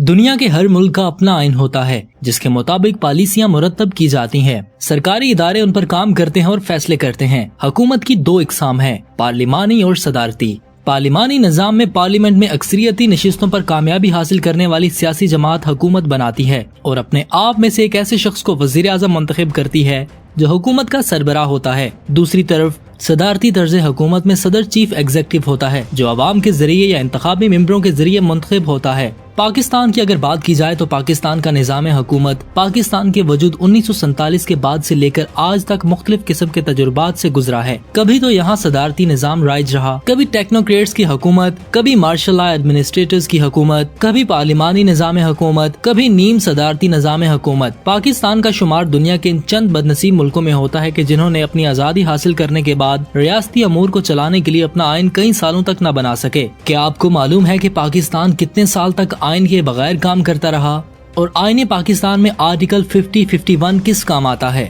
دنیا کے ہر ملک کا اپنا آئین ہوتا ہے جس کے مطابق پالیسیاں مرتب کی جاتی ہیں۔ سرکاری ادارے ان پر کام کرتے ہیں اور فیصلے کرتے ہیں۔ حکومت کی دو اقسام ہیں، پارلیمانی اور صدارتی۔ پارلیمانی نظام میں پارلیمنٹ میں اکثریتی نشستوں پر کامیابی حاصل کرنے والی سیاسی جماعت حکومت بناتی ہے اور اپنے آپ میں سے ایک ایسے شخص کو وزیر اعظم منتخب کرتی ہے جو حکومت کا سربراہ ہوتا ہے۔ دوسری طرف صدارتی طرز حکومت میں صدر چیف ایگزیکٹو ہوتا ہے جو عوام کے ذریعے یا انتخابی ممبروں کے ذریعے منتخب ہوتا ہے۔ پاکستان کی اگر بات کی جائے تو پاکستان کا نظام حکومت پاکستان کے وجود 1947 کے بعد سے لے کر آج تک مختلف قسم کے تجربات سے گزرا ہے۔ کبھی تو یہاں صدارتی نظام رائج رہا، کبھی ٹیکنوکریٹس کی حکومت، کبھی مارشل لا ایڈمنسٹریٹرز کی حکومت، کبھی پارلیمانی نظام حکومت، کبھی نیم صدارتی نظام حکومت۔ پاکستان کا شمار دنیا کے ان چند بدنصیب ملکوں میں ہوتا ہے کہ جنہوں نے اپنی آزادی حاصل کرنے کے بعد ریاستی امور کو چلانے کے لیے اپنا آئین کئی سالوں تک نہ بنا سکے۔ کیا آپ کو معلوم ہے کہ پاکستان کتنے سال تک آئین کے بغیر کام کرتا رہا اور آئین پاکستان میں آرٹیکل 50-51 کس کام آتا ہے؟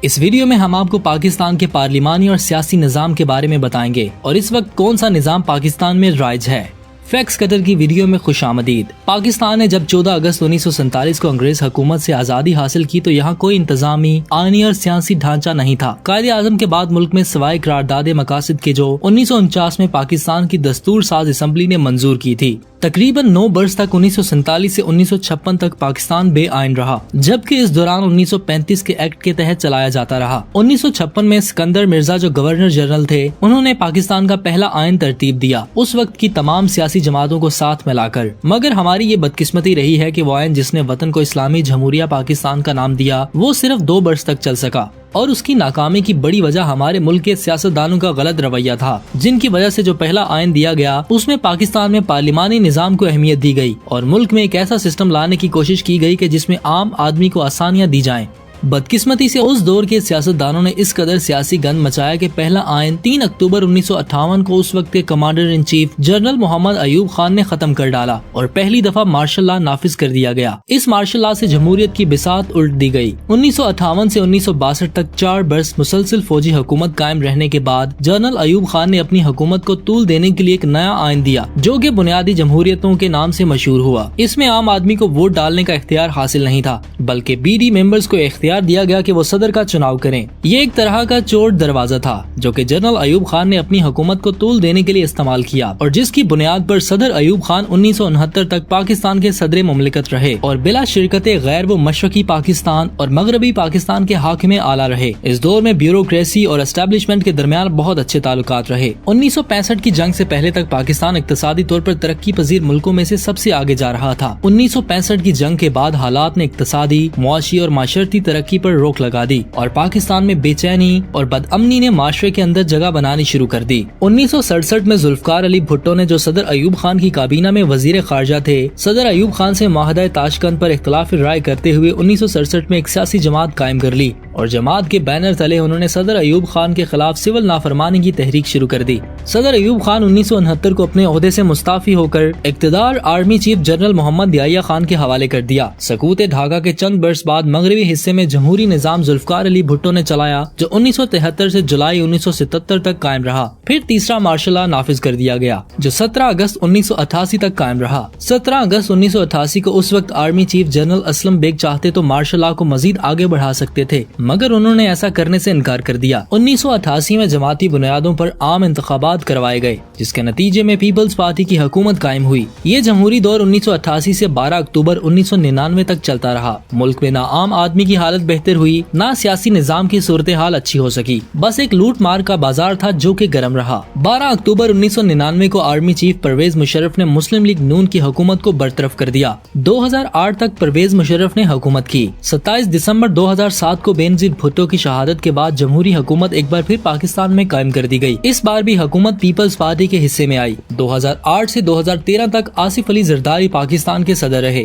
اس ویڈیو میں ہم آپ کو پاکستان کے پارلیمانی اور سیاسی نظام کے بارے میں بتائیں گے اور اس وقت کون سا نظام پاکستان میں رائج ہے۔ فیکس قطر کی ویڈیو میں خوش آمدید۔ پاکستان نے جب 14 اگست 1947 کو انگریز حکومت سے آزادی حاصل کی تو یہاں کوئی انتظامی، آئینی اور سیاسی ڈھانچہ نہیں تھا۔ قائد اعظم کے بعد ملک میں سوائے قرارداد مقاصد کے جو 1949 میں پاکستان کی دستور ساز اسمبلی نے منظور کی تھی، تقریباً 9 برس تک 1947 سے 1956 تک پاکستان بے آئین رہا، جبکہ اس دوران 1935 کے ایکٹ کے تحت چلایا جاتا رہا۔ 1956 میں سکندر مرزا جو گورنر جنرل تھے، انہوں نے پاکستان کا پہلا آئین ترتیب دیا، اس وقت کی تمام سیاسی جماعتوں کو ساتھ ملا کر۔ مگر ہماری یہ بدقسمتی رہی ہے کہ وہ آئین جس نے وطن کو اسلامی جمہوریہ پاکستان کا نام دیا، وہ صرف 2 برس تک چل سکا، اور اس کی ناکامی کی بڑی وجہ ہمارے ملک کے سیاستدانوں کا غلط رویہ تھا، جن کی وجہ سے جو پہلا آئین دیا گیا اس میں پاکستان میں پارلیمانی نظام کو اہمیت دی گئی اور ملک میں ایک ایسا سسٹم لانے کی کوشش کی گئی کہ جس میں عام آدمی کو آسانیاں دی جائیں۔ بدقسمتی سے اس دور کے سیاستدانوں نے اس قدر سیاسی گند مچایا کہ پہلا آئین 3 اکتوبر 1958 کو اس وقت کے کمانڈر ان چیف جنرل محمد ایوب خان نے ختم کر ڈالا اور پہلی دفعہ مارشل لا نافذ کر دیا گیا۔ اس مارشل لا سے جمہوریت کی بساط الٹ دی گئی۔ 1958 سے 1962 تک 4 برس مسلسل فوجی حکومت قائم رہنے کے بعد جنرل ایوب خان نے اپنی حکومت کو طول دینے کے لیے ایک نیا آئین دیا جو کہ بنیادی جمہوریتوں کے نام سے مشہور ہوا۔ اس میں عام آدمی کو ووٹ ڈالنے کا اختیار حاصل نہیں تھا، بلکہ BD ممبرز کو اختیار دیا گیا کہ وہ صدر کا چناؤ کریں۔ یہ ایک طرح کا چور دروازہ تھا جو کہ جنرل ایوب خان نے اپنی حکومت کو طول دینے کے لیے استعمال کیا اور جس کی بنیاد پر صدر ایوب خان 1969 تک پاکستان کے صدر مملکت رہے اور بلا شرکت غیر وہ مشرقی پاکستان اور مغربی پاکستان کے حاکم اعلیٰ رہے۔ اس دور میں بیوروکریسی اور اسٹیبلشمنٹ کے درمیان بہت اچھے تعلقات رہے۔ 1965 کی جنگ سے پہلے تک پاکستان اقتصادی طور پر ترقی پذیر ملکوں میں سے سب سے آگے جا رہا تھا۔ 1965 کی جنگ کے بعد حالات نے اقتصادی، معاشی اور معاشرتی ترقی پر روک لگا دی اور پاکستان میں بے چینی اور بدامنی نے معاشرے کے اندر جگہ بنانی شروع کر دی۔ 1967 میں ذوالفقار علی بھٹو نے جو صدر ایوب خان کی کابینہ میں وزیر خارجہ تھے، صدر ایوب خان سے معاہدہ تاشکند پر اختلاف رائے کرتے ہوئے 1967 میں ایک سیاسی جماعت قائم کر لی اور جماعت کے بینر تلے انہوں نے صدر ایوب خان کے خلاف سول نافرمانی کی تحریک شروع کر دی۔ صدر ایوب خان 1969 کو اپنے عہدے سے مستعفی ہو کر اقتدار آرمی چیف جنرل محمد یحییٰ خان کے حوالے کر دیا۔ سقوط ڈھاکہ کے چند برس بعد مغربی حصے میں جمہوری نظام ذوالفقار علی بھٹو نے چلایا جو 1973 سے جولائی 1977 تک قائم رہا۔ پھر تیسرا مارشل لا نافذ کر دیا گیا جو 17 اگست 1988 تک قائم رہا۔ 17 اگست 1988 کو اس وقت army chief general Aslam Beg چاہتے تو مارشل لا کو مزید آگے بڑھا سکتے تھے، مگر انہوں نے ایسا کرنے سے انکار کر دیا۔ 1988 میں جماعتی بنیادوں پر عام انتخابات کروائے گئے جس کے نتیجے میں پیپلز پارٹی کی حکومت قائم ہوئی۔ یہ جمہوری دور 1988 سے 12 اکتوبر 1999 تک چلتا رہا۔ ملک میں نہ عام آدمی کی حالت بہتر ہوئی، نہ سیاسی نظام کی صورتحال اچھی ہو سکی، بس ایک لوٹ مار کا بازار تھا جو کہ گرم رہا۔ 12 اکتوبر 1999 کو آرمی چیف پرویز مشرف نے مسلم لیگ نون کی حکومت کو برطرف کر دیا۔ 2008 تک پرویز مشرف نے حکومت کی۔ 27 دسمبر 2007 کو بینظیر بھٹو کی شہادت کے بعد جمہوری حکومت ایک بار پھر پاکستان میں قائم کر دی گئی۔ اس بار بھی حکومت پیپلز پارٹی کے حصے میں آئی۔ 2008 سے 2013 تک آصف علی زرداری پاکستان کے صدر رہے۔